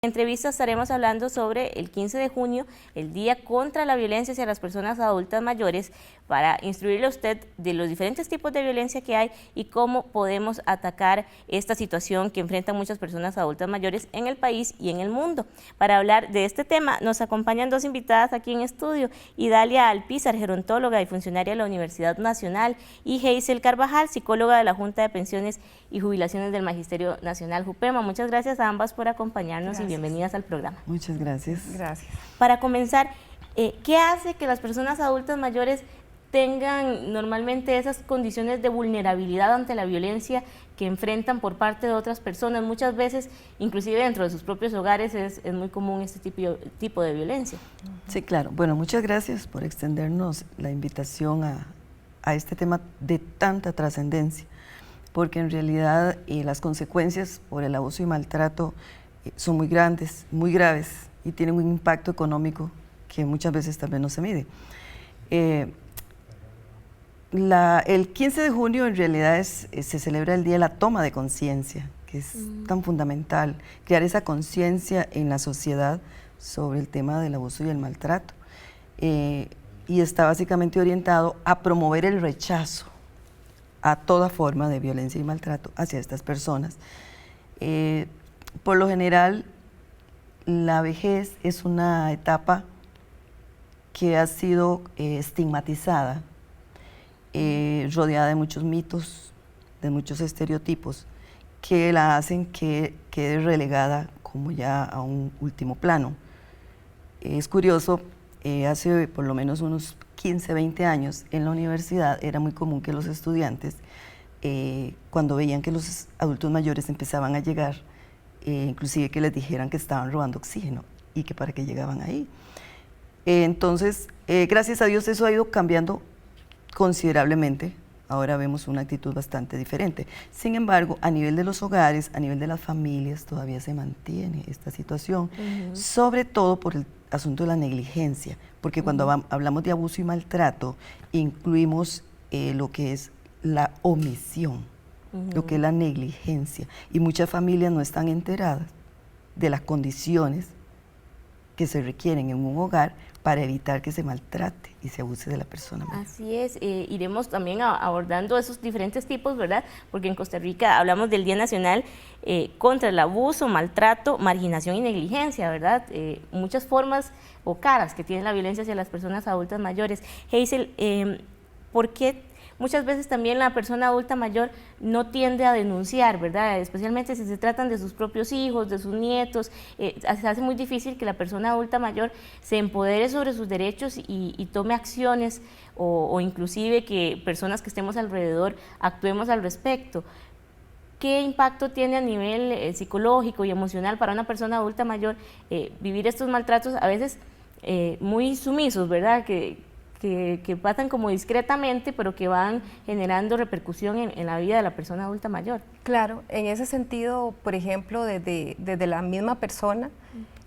En entrevista estaremos hablando sobre el 15 de junio, el Día contra la Violencia hacia las Personas Adultas Mayores, para instruirle a usted de los diferentes tipos de violencia que hay y cómo podemos atacar esta situación que enfrentan muchas personas adultas mayores en el país y en el mundo. Para hablar de este tema nos acompañan dos invitadas aquí en estudio, Idalia Alpizar, gerontóloga y funcionaria de la Universidad Nacional, y Hazel Carvajal, psicóloga de la Junta de Pensiones y Jubilaciones del Magisterio Nacional, JUPEMA. Muchas gracias a ambas por acompañarnos. Gracias. Y bienvenidas al programa. Muchas gracias. Gracias. Para comenzar, ¿qué hace que las personas adultas mayores tengan normalmente esas condiciones de vulnerabilidad ante la violencia que enfrentan por parte de otras personas? Muchas veces, inclusive dentro de sus propios hogares, es muy común este tipo de violencia. Sí, claro. Bueno, muchas gracias por extendernos la invitación a este tema de tanta trascendencia, porque en realidad las consecuencias por el abuso y maltrato son muy grandes, muy graves, y tienen un impacto económico que muchas veces también no se mide. El 15 de junio en realidad se celebra el Día de la Toma de Conciencia, que es tan fundamental, crear esa conciencia en la sociedad sobre el tema del abuso y el maltrato. Y está básicamente orientado a promover el rechazo a toda forma de violencia y maltrato hacia estas personas. Por lo general, la vejez es una etapa que ha sido estigmatizada, rodeada de muchos mitos, de muchos estereotipos, que la hacen que quede relegada como ya a un último plano. Es curioso, hace por lo menos unos 15, 20 años en la universidad era muy común que los estudiantes, cuando veían que los adultos mayores empezaban a llegar, inclusive que les dijeran que estaban robando oxígeno y que para qué llegaban ahí. Entonces, gracias a Dios eso ha ido cambiando considerablemente. Ahora vemos una actitud bastante diferente. Sin embargo, a nivel de los hogares, a nivel de las familias, todavía se mantiene esta situación, sobre todo por el asunto de la negligencia, porque cuando hablamos de abuso y maltrato, incluimos lo que es la omisión, lo que es la negligencia, y muchas familias no están enteradas de las condiciones que se requieren en un hogar para evitar que se maltrate y se abuse de la persona mayor. Así es, iremos también abordando esos diferentes tipos, ¿verdad? Porque en Costa Rica hablamos del Día Nacional contra el abuso, maltrato, marginación y negligencia, ¿verdad? Muchas formas o caras que tiene la violencia hacia las personas adultas mayores. Hazel, ¿por qué muchas veces también la persona adulta mayor no tiende a denunciar, ¿verdad? Especialmente si se tratan de sus propios hijos, de sus nietos? Se hace muy difícil que la persona adulta mayor se empodere sobre sus derechos y tome acciones o inclusive que personas que estemos alrededor actuemos al respecto. ¿Qué impacto tiene a nivel psicológico y emocional para una persona adulta mayor vivir estos maltratos a veces muy sumisos, ¿verdad? Que pasan como discretamente, pero que van generando repercusión en la vida de la persona adulta mayor? Claro, en ese sentido, por ejemplo, desde la misma persona,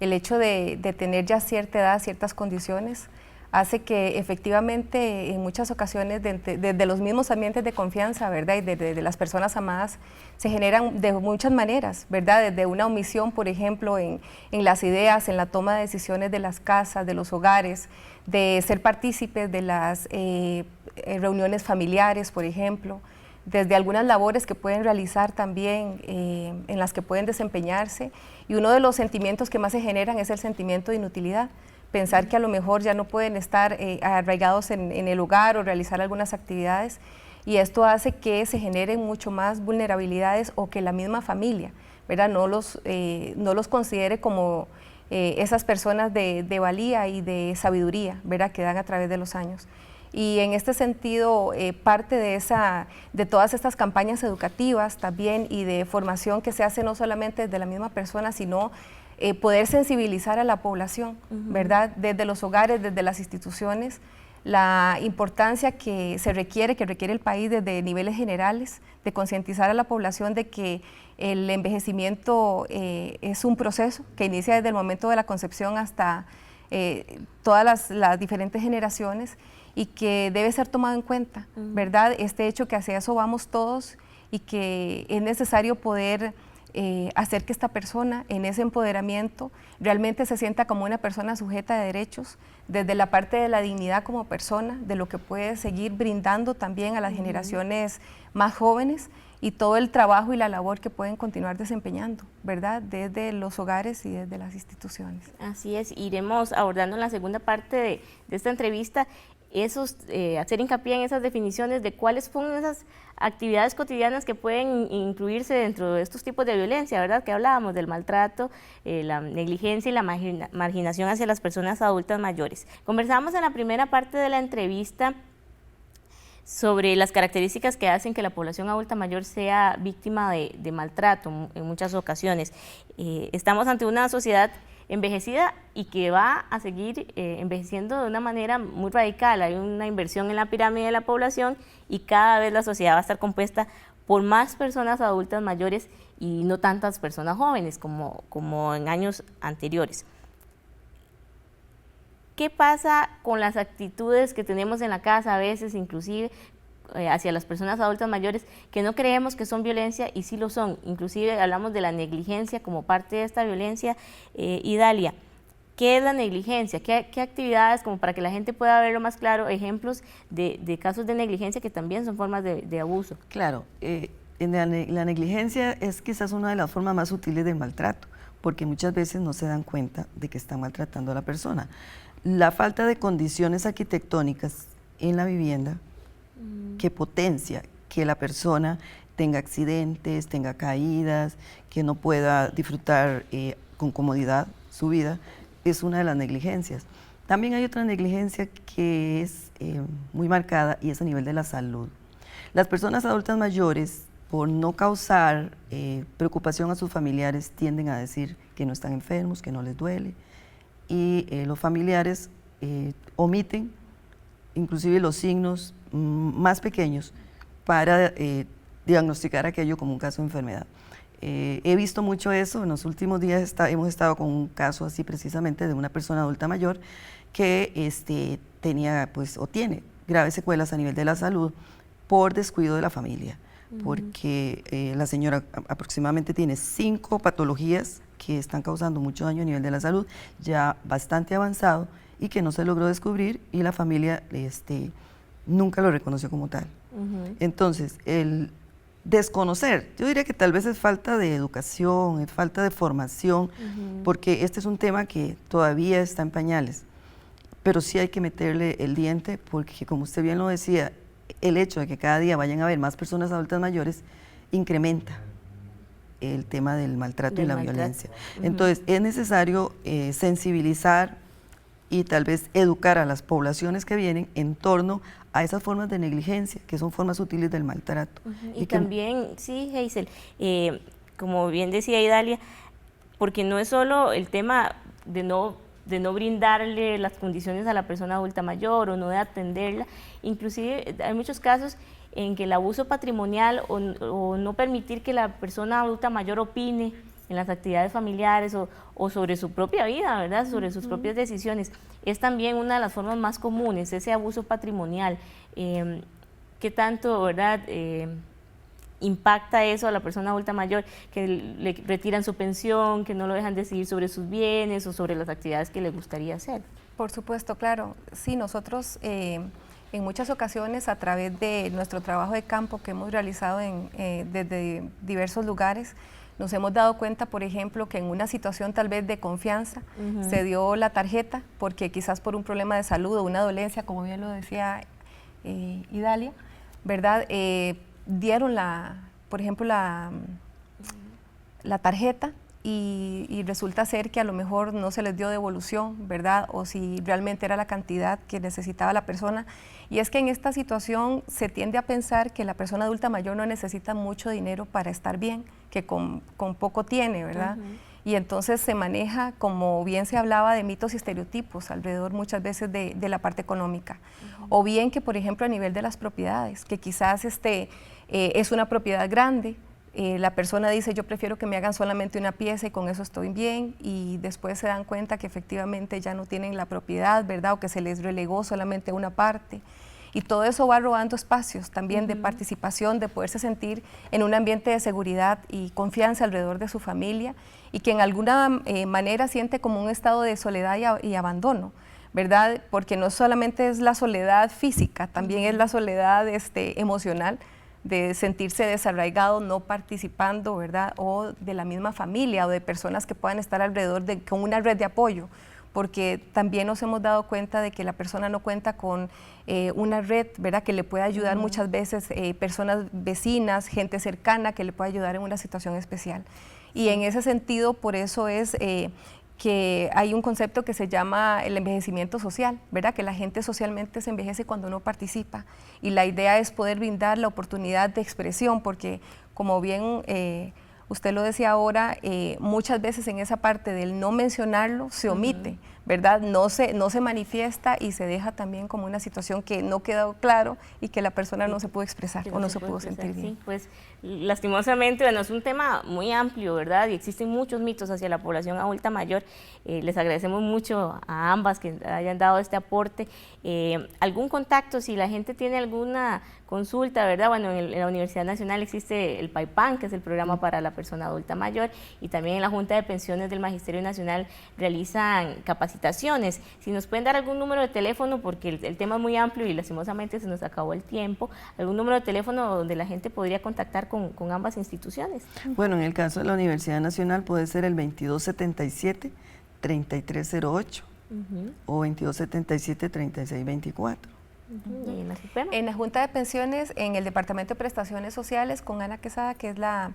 el hecho de tener ya cierta edad, ciertas condiciones, hace que efectivamente en muchas ocasiones desde los mismos ambientes de confianza, ¿verdad? Y de las personas amadas se generan de muchas maneras, ¿verdad? Desde una omisión, por ejemplo, en las ideas, en la toma de decisiones de las casas, de los hogares, de ser partícipes de las reuniones familiares, por ejemplo, desde algunas labores que pueden realizar también, en las que pueden desempeñarse, y uno de los sentimientos que más se generan es el sentimiento de inutilidad. Pensar que a lo mejor ya no pueden estar arraigados en el hogar o realizar algunas actividades, y esto hace que se generen mucho más vulnerabilidades o que la misma familia, ¿verdad? No los considere como esas personas de valía y de sabiduría, ¿verdad? Que dan a través de los años. Y en este sentido, parte de todas estas campañas educativas también y de formación que se hace no solamente desde la misma persona, sino poder sensibilizar a la población, ¿verdad? Desde los hogares, desde las instituciones, la importancia que requiere el país desde niveles generales, de concientizar a la población de que el envejecimiento es un proceso que inicia desde el momento de la concepción hasta todas las diferentes generaciones, y que debe ser tomado en cuenta, ¿verdad? Este hecho que hacia eso vamos todos, y que es necesario poder hacer que esta persona en ese empoderamiento realmente se sienta como una persona sujeta de derechos, desde la parte de la dignidad como persona, de lo que puede seguir brindando también a las generaciones más jóvenes y todo el trabajo y la labor que pueden continuar desempeñando, ¿verdad? Desde los hogares y desde las instituciones. Así es, iremos abordando en la segunda parte de esta entrevista hacer hincapié en esas definiciones de cuáles son esas actividades cotidianas que pueden incluirse dentro de estos tipos de violencia, ¿verdad? Que hablábamos del maltrato, la negligencia y la marginación hacia las personas adultas mayores. Conversamos en la primera parte de la entrevista sobre las características que hacen que la población adulta mayor sea víctima de maltrato en muchas ocasiones. Estamos ante una sociedad envejecida y que va a seguir envejeciendo de una manera muy radical. Hay una inversión en la pirámide de la población y cada vez la sociedad va a estar compuesta por más personas adultas mayores y no tantas personas jóvenes como en años anteriores. ¿Qué pasa con las actitudes que tenemos en la casa a veces, inclusive hacia las personas adultas mayores, que no creemos que son violencia y sí lo son? Inclusive hablamos de la negligencia como parte de esta violencia. Idalia, ¿qué es la negligencia? ¿Qué actividades, como para que la gente pueda verlo más claro, ejemplos de casos de negligencia que también son formas de abuso? Claro, la negligencia es quizás una de las formas más sutiles del maltrato, porque muchas veces no se dan cuenta de que están maltratando a la persona. La falta de condiciones arquitectónicas en la vivienda que potencia que la persona tenga accidentes, tenga caídas, que no pueda disfrutar con comodidad su vida, es una de las negligencias. También hay otra negligencia que es muy marcada y es a nivel de la salud. Las personas adultas mayores, por no causar preocupación a sus familiares, tienden a decir que no están enfermos, que no les duele, y los familiares omiten inclusive los signos más pequeños para diagnosticar aquello como un caso de enfermedad. He visto mucho eso. En los últimos días hemos estado con un caso así precisamente de una persona adulta mayor que tenía o tiene graves secuelas a nivel de la salud por descuido de la familia, porque la señora aproximadamente tiene 5 patologías que están causando mucho daño a nivel de la salud, ya bastante avanzado, y que no se logró descubrir y la familia nunca lo reconoció como tal. Entonces, el desconocer, yo diría que tal vez es falta de educación, es falta de formación, porque este es un tema que todavía está en pañales, pero sí hay que meterle el diente, porque como usted bien lo decía, el hecho de que cada día vayan a haber más personas adultas mayores incrementa el tema del maltrato y la violencia. Entonces, es necesario sensibilizar y tal vez educar a las poblaciones que vienen en torno a esas formas de negligencia, que son formas sutiles del maltrato. Y también, sí, Hazel, como bien decía Idalia, porque no es solo el tema de no brindarle las condiciones a la persona adulta mayor o no de atenderla, inclusive hay muchos casos en que el abuso patrimonial o no permitir que la persona adulta mayor opine en las actividades familiares o sobre su propia vida, ¿verdad? Sobre sus propias decisiones, es también una de las formas más comunes, ese abuso patrimonial. ¿Qué tanto, verdad, impacta eso a la persona adulta mayor, que le retiran su pensión, que no lo dejan decidir sobre sus bienes o sobre las actividades que le gustaría hacer? Por supuesto, claro. Sí, nosotros en muchas ocasiones, a través de nuestro trabajo de campo que hemos realizado desde diversos lugares, nos hemos dado cuenta, por ejemplo, que en una situación tal vez de confianza se dio la tarjeta porque quizás por un problema de salud o una dolencia, como bien lo decía Idalia, ¿verdad? Dieron por ejemplo, la tarjeta y resulta ser que a lo mejor no se les dio devolución, ¿verdad? O si realmente era la cantidad que necesitaba la persona. Y es que en esta situación se tiende a pensar que la persona adulta mayor no necesita mucho dinero para estar bien, que con poco tiene, ¿verdad? Y entonces se maneja, como bien se hablaba, de mitos y estereotipos alrededor muchas veces de la parte económica. O bien que, por ejemplo, a nivel de las propiedades, que quizás es una propiedad grande, la persona dice, yo prefiero que me hagan solamente una pieza y con eso estoy bien, y después se dan cuenta que efectivamente ya no tienen la propiedad, ¿verdad? O que se les relegó solamente una parte. Y todo eso va robando espacios también de participación, de poderse sentir en un ambiente de seguridad y confianza alrededor de su familia, y que en alguna manera siente como un estado de soledad y abandono, ¿verdad? Porque no solamente es la soledad física, también es la soledad emocional, de sentirse desarraigado, no participando, ¿verdad? O de la misma familia o de personas que puedan estar alrededor con una red de apoyo, porque también nos hemos dado cuenta de que la persona no cuenta con una red, ¿verdad?, que le pueda ayudar muchas veces, personas vecinas, gente cercana que le pueda ayudar en una situación especial. Y en ese sentido, por eso es que hay un concepto que se llama el envejecimiento social, ¿verdad?, que la gente socialmente se envejece cuando no participa, y la idea es poder brindar la oportunidad de expresión, porque como bien usted lo decía ahora, muchas veces en esa parte del no mencionarlo se omite, ¿verdad? No se manifiesta y se deja también como una situación que no quedó claro y que la persona no se pudo expresar o no se pudo sentir bien. Sí, pues lastimosamente, bueno, es un tema muy amplio, ¿verdad? Y existen muchos mitos hacia la población adulta mayor. Les agradecemos mucho a ambas que hayan dado este aporte. ¿Algún contacto, si la gente tiene alguna consulta, ¿verdad? Bueno, en la Universidad Nacional existe el PAIPAN, que es el programa para la persona adulta mayor, y también en la Junta de Pensiones del Magisterio Nacional realizan capacitaciones. Si nos pueden dar algún número de teléfono, porque el tema es muy amplio y lastimosamente se nos acabó el tiempo, algún número de teléfono donde la gente podría contactar con ambas instituciones. Bueno, en el caso de la Universidad Nacional puede ser el 2277-3308 o 2277-3624. En la Junta de Pensiones, en el Departamento de Prestaciones Sociales, con Ana Quesada, que es la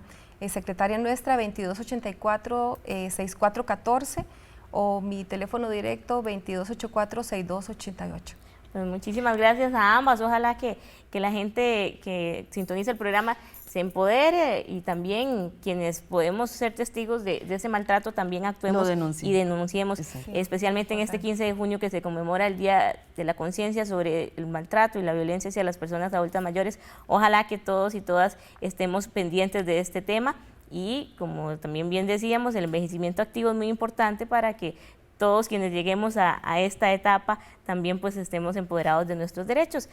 secretaria nuestra, 2284-6414, o mi teléfono directo 2284-6288. Pues muchísimas gracias a ambas. Ojalá que la gente que sintoniza el programa se empodere, y también quienes podemos ser testigos de ese maltrato también actuemos y denunciemos. Exacto. Especialmente en este 15 de junio que se conmemora el Día de la Conciencia sobre el maltrato y la violencia hacia las personas adultas mayores. Ojalá que todos y todas estemos pendientes de este tema, y como también bien decíamos, el envejecimiento activo es muy importante para que todos quienes lleguemos a esta etapa también pues estemos empoderados de nuestros derechos.